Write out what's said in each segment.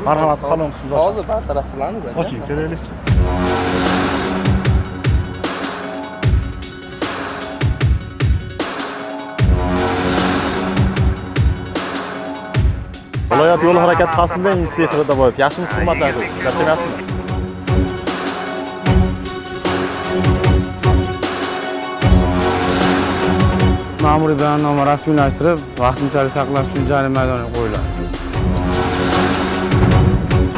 Marhamat, salom qismimiz ochiq. Hozir bartaraf qilamiz aka. Oching, ko'raylikchi. Viloyat yo'l harakati xavfsizligi inspektori Daboyev. Yaxshimisiz, hurmatli aka? Charchamayapsizmi? Ma'muriy bayonnoma rasmiylashtirib, vaqtinchalik saqlash uchun jarima maydoniga qo'yiladi.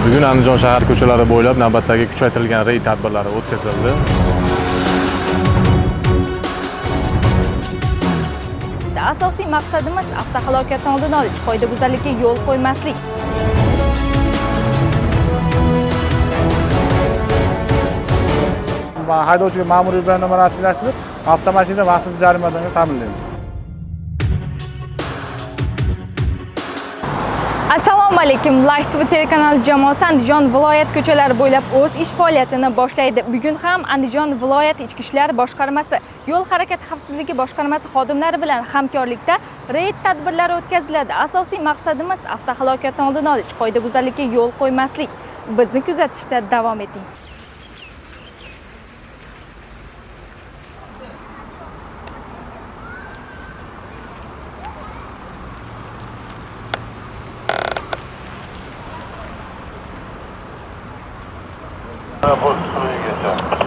Bugun Andijon shahar ko'chalari bo'ylab navbatdagi kuchaytirilgan reyd tadbirlari o'tkazildi. Asosiy maqsadimiz avtohalokatdan oldin olish, qoidabuzarlikka yo'l qo'ymaslik. Haydovchiga ma'muriy bayonnoma rasmiylashtirib, avtomashina vaqtincha jarimadan ta'minlaymiz. Assalomu alaykum. Live TV telekanali jamoasi Andijon viloyat ko'chalari bo'ylab o'z ish faoliyatini boshlaydi. Bugun ham Andijon viloyat ichki ishlar boshqarmasi, yo'l harakati xavfsizligi boshqarmasi xodimlari bilan hamkorlikda reyd tadbirlari o'tkaziladi. Asosiy maqsadimiz avtohalokatdan oldin olish, qoidabuzarlikka yo'l qo'ymaslik. Bizni kuzatishda davom eting.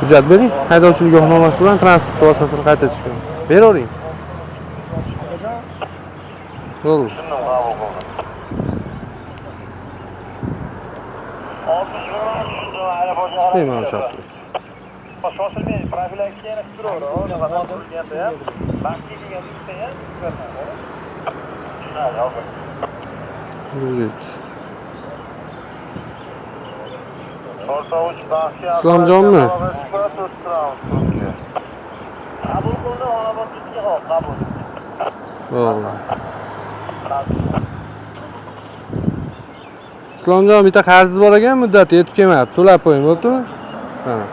Hujjat bering, haydovchilik guvohnomasi bilan transport vositasini qayta tishgan. Beravering. Bo'ldi. Bemalol shapti. Islomjonmi? Islomjon, bitta qarzingiz bor ekan, muddati yetib kelmayapti. To'lab qo'ying, bo'ptimi? Mana.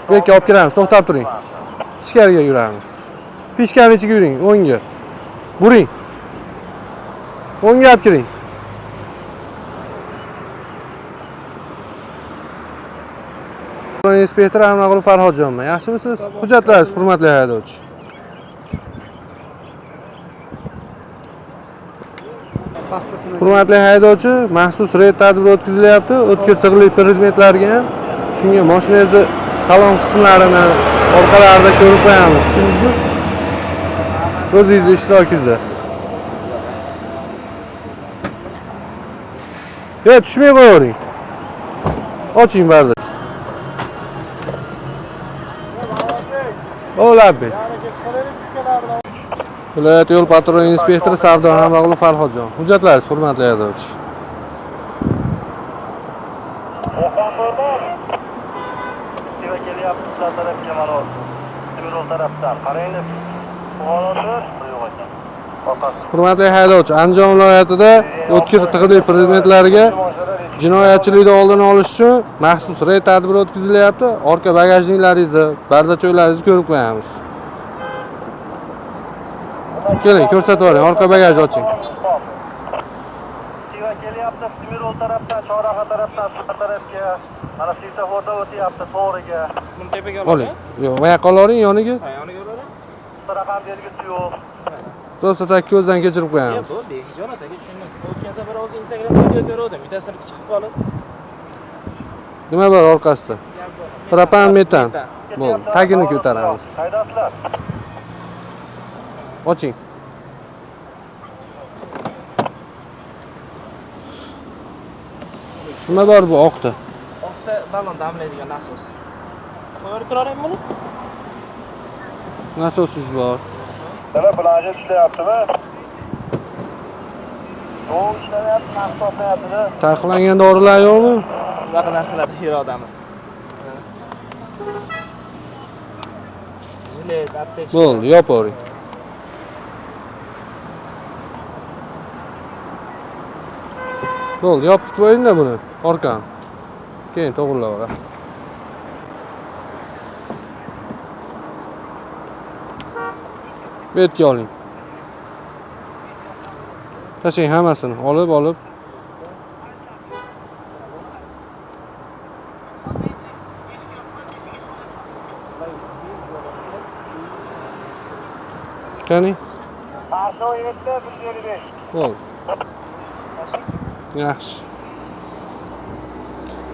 Bu yerga olib kiramiz, to'xtab turing. Ichkariga yuramiz. Pishkaning ichiga yuring, o'ngga. Buring. O'ngga olib kiring. Inspektor Ahmaqulov Farhodjonman. Yaxshimisiz? Hujjatlaringiz, hurmatli haydovchi. Hurmatli haydovchi, maxsus reyd tadbiri o'tkazilyapti. O'tkir tig'li predmetlarga ham, shunga mashinangizni salon qismlarini orqalarida ko'rib qo'yamiz. Tushundingizmi? O'zingiz ishtirokingizda. Yo, tushmay qo'yavering. Oching barda. O'labbi. Viloyat yo'l patrul inspektori Savdo Ahmaqulov Farhodjon. Hujjatlaringiz, hurmatli haydovchi. Hurmatli haydovchi, Andijon viloyatida o'tkir tig'li predmetlarga jinoyatchilikni oldini olish uchun maxsus reyd tadbiri o'tkazilyapti. Orqa bagajniklaringizni, bardachoylaringizni ko'rib qo'yamiz. Keling, ko'rsatib yuboring, orqa bagajni oching. Kelyapti, Timiryo'l tarafdan, Chorraha tarafdan, shu tarafga, mana svetoforda o'tyapti, to'g'riga. Buni tepaga oling. Yo'q, bu yoqqa oling, yoniga. Ha, yoniga olaman. Raqam belgisi yo'q. Rosa tak ko'zdan kechirib qo'yamiz. Bu behijon aka, shuni o'tgan safar o'zi Instagramda video ko'rdim. Bittasini chiqib qolib. Nima bor orqasida? Propan metan. Bo'ldi, tagini ko'taramiz. Haydovchilar. Oching. Nima bor bu oqda? Oqda ballon damlaydigan nasos. Qo'yib turaraymi buni? Nasosingiz bor. Nima bilan ishlayaptimi? To'g'ri ishlayapti, nasoslayapti. Taqiqlangan dorilar yo'qmi? Bunaqa narsalarda irodamiz. Jilet, aptechka. Bo'ldi, yopavering. Bo'ldi, yopib qo'ying-da buni, orqani. Keyin to'g'rilab olasiz. Bu yerga oling. Tashlang hammasini olib. Qani? 87 Bo'ldi. Yaxshi.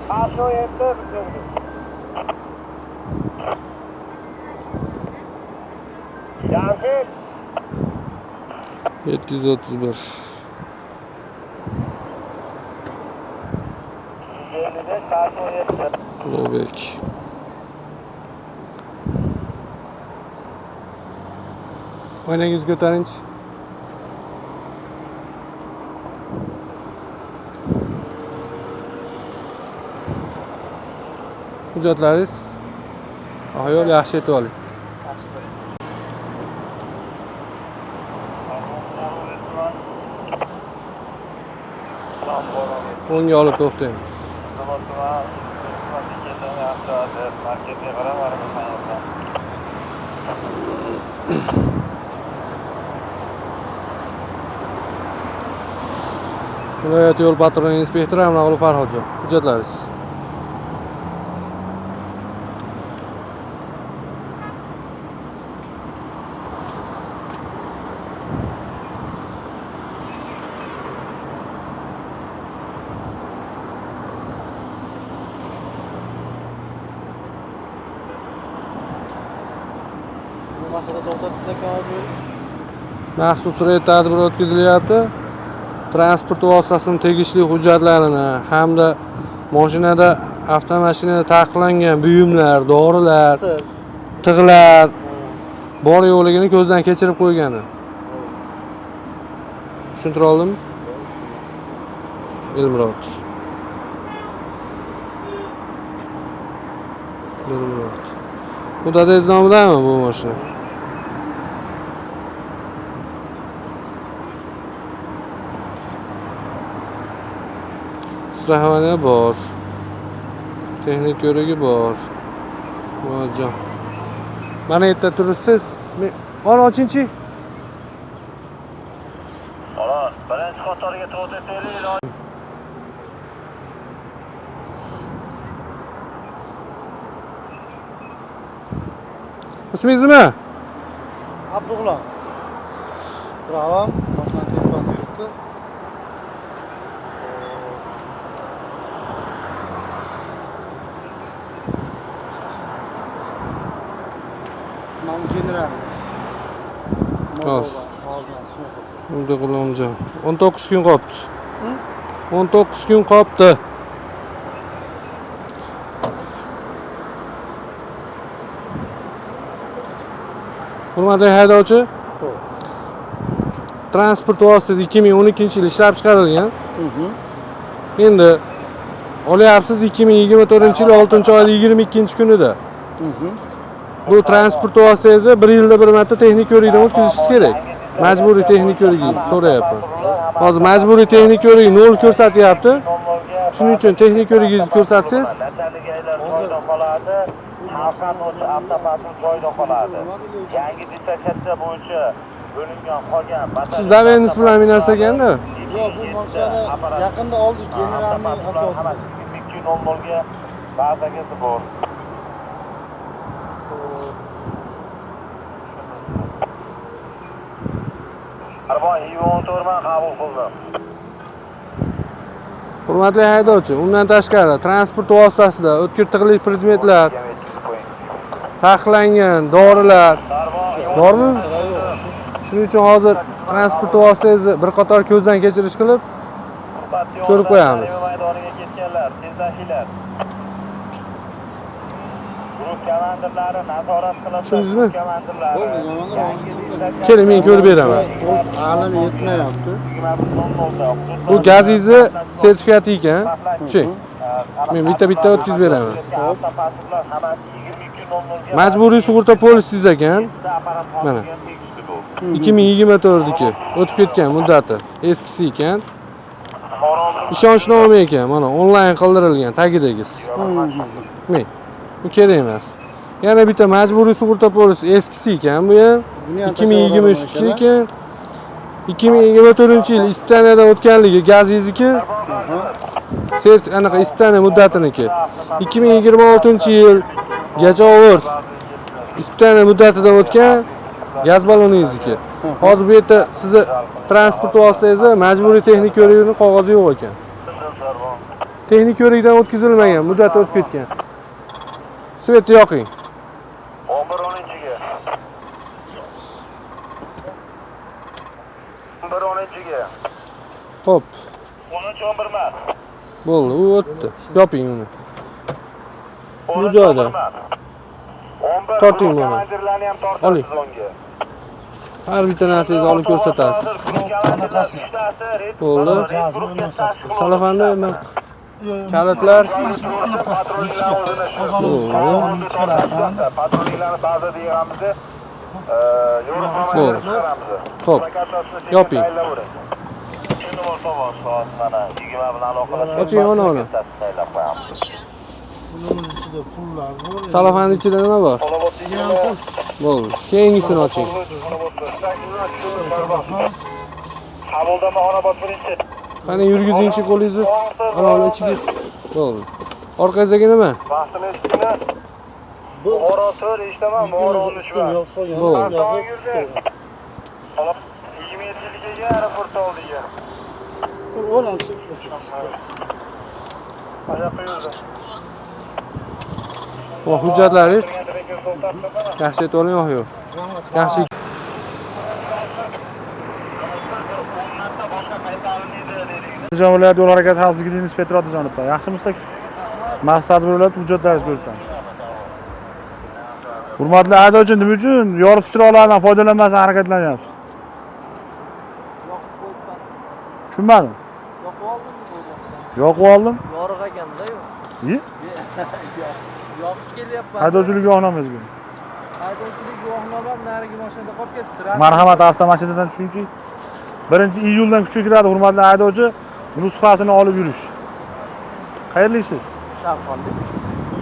87 Yanfet 731. Ulug'bek. Oynangizni ko'taringchi. Hujjatlaringiz? Yo'l yaxshi etib oling. O'ngga olib to'xtaymiz. Viloyat yo'l patrul inspektori Amrog'ulov Farhodjon. Hujjatlaringiz. Maxsus reyd tadbiri o'tkazilyapti. Transport vositasini tegishli hujjatlarini hamda mashinada, avtomashinada taqiqlangan buyumlar, dorilar, tig'lar bor yo'qligini ko'zdan kechirib qo'ygani. Tushuntira oldimmi? Elmurod. Bu dadangiz nomidami bu mashina? Strahovaniya bor. Texnik ko'rigi bor. Vojon. Mana yerda turibsiz. Ol ochinchi. Xolos, birinchi qatorga to'xtataylik. Ismingiz nima? Abdug'ulom. Bravo. Boshdan telefon yuribdi. General. Xo'sh. Unda G'ulomjon. 19 kun qolibdi. 19 kun qolibdi. Hurmatli haydovchi, transport vositasi 2012-yil ishlab chiqarilgan. Endi olyapsiz 2024-yil 6-oyning 22-kunida. Bu transport vositangizni 1 yilda bir marta texnik ko'rikdan o'tkazishingiz kerak. Majburiy texnik ko'rigingizni so'rayapman. Hozir majburiy texnik ko'rik 0 ko'rsatyapti. Shuning uchun texnik ko'rigingizni ko'rsatsangiz, yangi dislokatsiya bo'yicha bo'lingan qolgan siz davengiz bilan minasaganda, Yo'q, bu mashina yaqinda oldik, generalning asosi. 22:00 ga bazaga bor. Arbon Ivon To'rman qabul qildim. hurmatli haydovchi, undan tashqari transport vositasida o'tkir tig'li predmetlar, taqiqlangan dorilar bormi? Shuning uchun hozir transport vositangizni bir qator ko'zdan kechirish qilib ko'rib qo'yamiz. Maydoniga ketganlar, tezlashinglar. Guruh komandirlari nazorat qilib, Tushundingizmi? komandirlari Keling, men ko'rib beraman. Alim yetmayapti. Bu gazingizni sertifikati ekan. Tushing. Men bitta o'tkazib beraman. Majburiy sug'urta polisingiz ekan. Mana 2024 o'tib ketgan muddati eskisi ekan. Ishonchnoma ekan, mana onlayn qildirilgan tagidagiz. Men bu kerak emas. Yana bitta majburiy sug'urta polisi eskisi ekan bu ham. 2023 ekan. 2024-yil ispitaniyadan o'tganligi gazingizniki. Sert anaqa ispitaniya muddatiniki. 2026-yilgacha over ispitaniya muddatidan o'tgan gaz balloningizniki. Hozir bu yerda sizni transport vositangizni majburiy texnik ko'rikning qog'ozi yo'q ekan. Texnik ko'rikdan o'tkazilmagan, muddati o'tib ketgan. Svetni yoqing. 11-10-ga. 11-10-ga. Xo'p, 13-11 man. bo'ldi, u o'tdi. Yoping uni. Bu joyda. 11 Torting buni. komandirlarni ham tortasiz Oling. o'ngga. Har bitta narsangizni olib ko'rsatasiz. Bo'ldi. Salafanda nima kalitlar. Patrullarni bazada yig'amiz. Bo'ldi. Xo'p. Yoping. Oching uni. Salafanning ichida nima bor? Bo'ldi. Keyingisini oching. Havoldamaxona birinchi. Qani yurgizingchi qo'lingizni. Ana ichiga. Bo'ldi. Orqangizdagi nima? Vaqtini eshitdingmi? Bu orator eshitaman, mora 13 va. Bo'ldi. 27-yilga aeroport oldiga. Bu hujjatlaringiz yaxshi aytib oling yo'q? Yaxshi. Andijon viloyati yo'l harakati xavfsizligi inspektori Otajonovlar. Yaxshimisiz? Maqsad bo'lib hujjatlaringiz ko'ribman. Hurmatli haydovchi, nima uchun yorug' chiroqlardan foydalanmasdan harakatlanyapsiz? Tushunmadim. Yoqib oldim. Yorug' ekanda yo'q. Yoqib kelyapman. Haydovchilik guvohnomangiz bu. Haydovchilik guvohnomam narigi mashinada qolib ketibdi. Marhamat, avtomashinadan tushunki 1-iyuldan kuchga kiradi hurmatli haydovchi, nusxasini olib yurish. Xayrli ishsiz.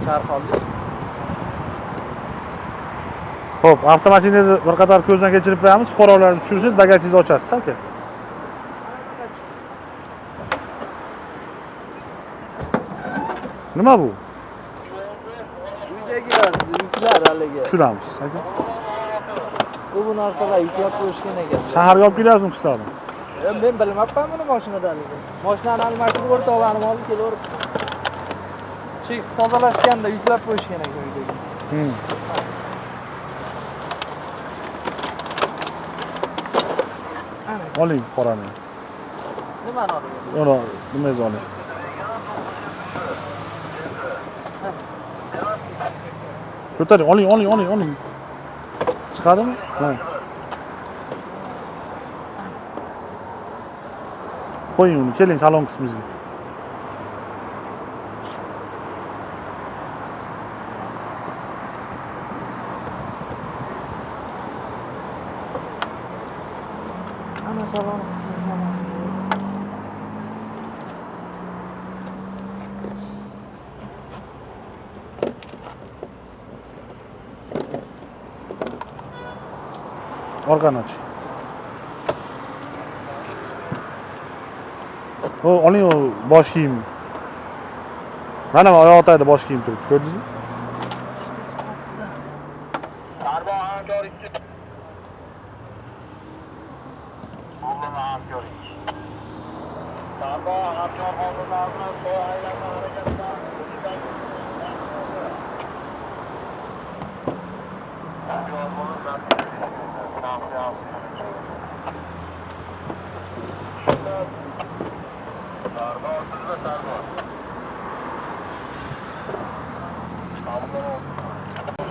Sharxonlik. Xo'p, avtomashinangizni bir qator ko'zdan kechirib qo'yamiz. Fuqarolarni tushirsangiz, bagajingizni ochasiz, aka. Nima bu? Uydagilar, yuklar haligi. Tushiramiz, aka. Bu narsalar yuklab qo'yishgan ekan. Shaharga olib kelyapsizmi qishloqdan? Men bilmabman buni mashinadanligi. Mashinani almashtirib o'rtoqlarim olib kelib tozalashganda yuklab qo'yishgan ekan uydagi. Oling qorani. Nimani olaman? Uni nimangizni oling. Ko'taring, oling. Chiqadimi? Ha. Qo'ying uni, keling salon qismimizga. Ana salon qismi. Orqani och. Oling o bosh kiyim. Mana oyoq tagida bosh kiyim turibdi, ko'rdingizmi?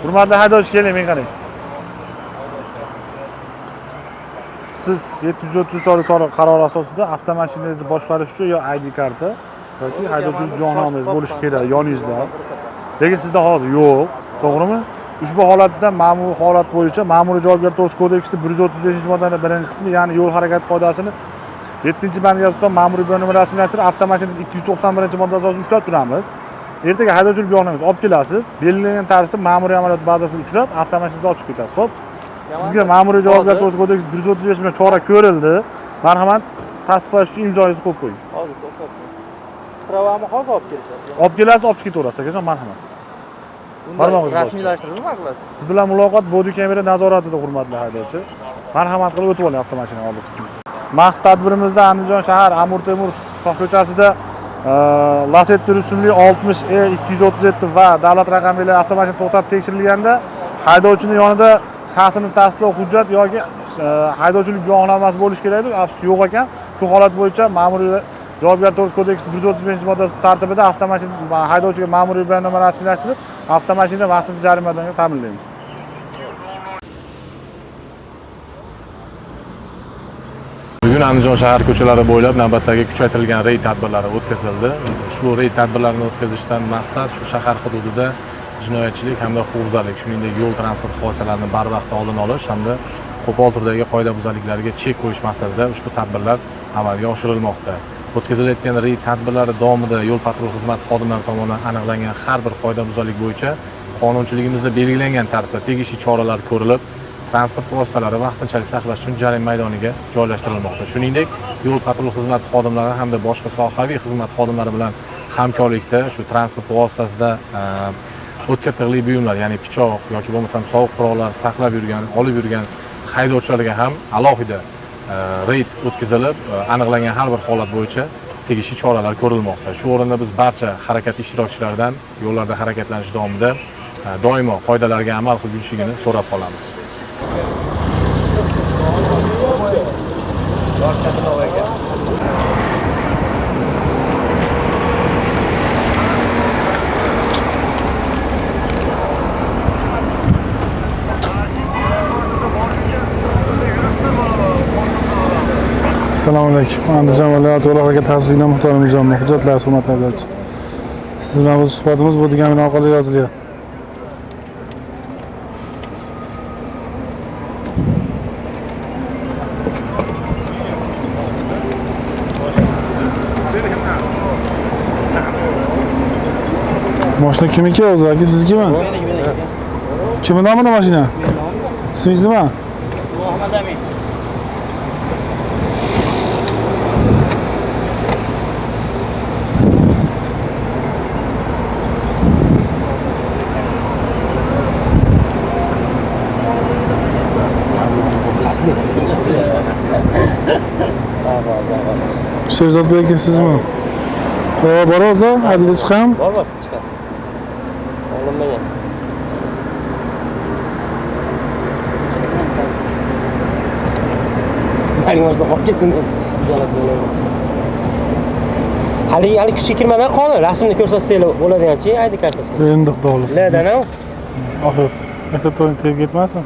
Hurmatli haydovchi, keling, men qarang. Siz 730 soliq qarori asosida avtomashinangizni boshqarish uchun yo ID karta yoki haydovchilik guvohnomangiz bo'lishi kerak yoningizda. Lekin sizda hozir yo'q, to'g'rimi? Ushbu holatda ma'muriy holat bo'yicha Ma'muriy javobgarlik to'g'risida kodeksning 135-moddaning 1-qismi, ya'ni yo'l harakati qoidasini 7-bandiga asosan ma'muriy bo'linma rasmiylashtirib, avtomashinangizni 291-modda asosida ushlab turamiz. Ertaga haydovchilik guvohnomangizni olib kelasiz. Belgilangan tartibda ma'muriy amaliyot bazasiga uchrab, avtomashinangizni ochib ketasiz. Xo'p? Sizga Ma'muriy javobgarlik to'g'risida kodeks 135 bilan chora ko'rildi. Marhamat, tasdiqlash uchun imzoyingizni qo'yib qo'ying. Hozir to'xtab. Spravami hozir olib kelishadi. Olib kelasiz, olib ketaverasiz, akajon, marhamat. Barmog'ingizni bosing. Rasmiylashtirdimi qilasiz? Siz bilan muloqot bodi kamera nazoratida, hurmatli haydovchi. Marhamat qilib o'tib oling avtomashina oldi qismiga. Maqsad tadbirimizda Andijon shahar Amir Temur Shoh ko'chasida Lacetti rusumli 60E237 va davlat raqamli avtomashina to'xtatib tekshirilganda haydovchining yonida shaxsini tasdiqlovchi hujjat yoki haydovchilik guvohnomasi bo'lishi kerak edi. Afsus yo'q ekan. Shu holat bo'yicha ma'muriy javobgar to'g'risida kodeks 135-moddasi tartibida avtomashina haydovchiga ma'muriy bayonnoma rasmiylashtirib, avtomashina vaqtincha jarimadan ta'minlaymiz. Bugun Andijon shahar ko'chalari bo'ylab navbatdagi kuchaytirilgan reyd tadbirlari o'tkazildi. Ushbu reyd tadbirlarini o'tkazishdan maqsad shu shahar hududida jinoyatchilik hamda huquqbuzarlik, shuningdek yo'l transport hodisalarini barvaqt oldini olish hamda qo'pol turdagi qoidabuzarliklarga chek qo'yish maqsadida ushbu tadbirlar amalga oshirilmoqda. O'tkazilayotgan reyd tadbirlari davomida yo'l patrul xizmati xodimlari tomonidan aniqlangan har bir qoidabuzarlik bo'yicha qonunchiligimizda belgilangan tartibda tegishli choralar ko'rilib, transport vositalari vaqtinchalik saqlash uchun jarima maydoniga joylashtirilmoqda. Shuningdek, yo'l patrul xizmati xodimlari hamda boshqa sohaviy xizmat xodimlari bilan hamkorlikda shu transport vositasida o'tkir tig'li buyumlar, ya'ni pichoq yoki bo'lmasam sovuq qurollar saqlab yurgan, olib yurgan haydovchilarga ham alohida reyd o'tkazilib, aniqlangan har bir holat bo'yicha tegishli choralar ko'rilmoqda. Shu o'rinda biz barcha harakat ishtirokchilaridan yo'llarda harakatlanish davomida doimo qoidalarga amal qilib yurishligini so'rab qolamiz. Assalomu alaykum. Andijon viloyati yo'l harakati xavfsizligidan muxtor Mirzomonov. Hujjatlar hurmatli haydovchi. Siz bilan o'z suhbatimiz bu degan orqali yozilyapti. Mashina kimniki o'zi aka, siznikimi? Kimning nomida mashina? Ismingiz nima? Muhammad Amin. Sherzodbek aka sizmi? To'g'ri boramiz, hadida chiqam. Bor, chiqadi. Olinmagan. Hali o'zida qolib ketdim. Hali kuchga kirmadan qoldi. Rasmni ko'rsatsanglar bo'ladigan-chi, ID kartasi. Endi xudo xohlasa. Ladana. Oxir, maktabdan tegib ketmasin.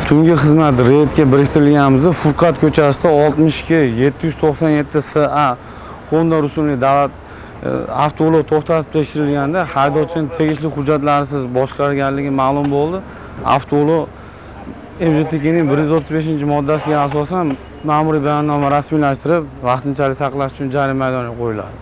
Tungi xizmat reydga biriktirilganimizda Furqat ko'chasida 62 797 SA Honda rusumli davlat avtoulov to'xtatib tekshirilganda haydovchining tegishli hujjatlarsiz boshqarganligi ma'lum bo'ldi. Avtoulov MJTKning 135-moddasiga asosan ma'muriy bayonnoma rasmiylashtirib, vaqtinchalik saqlash uchun jarima maydoniga qo'yiladi.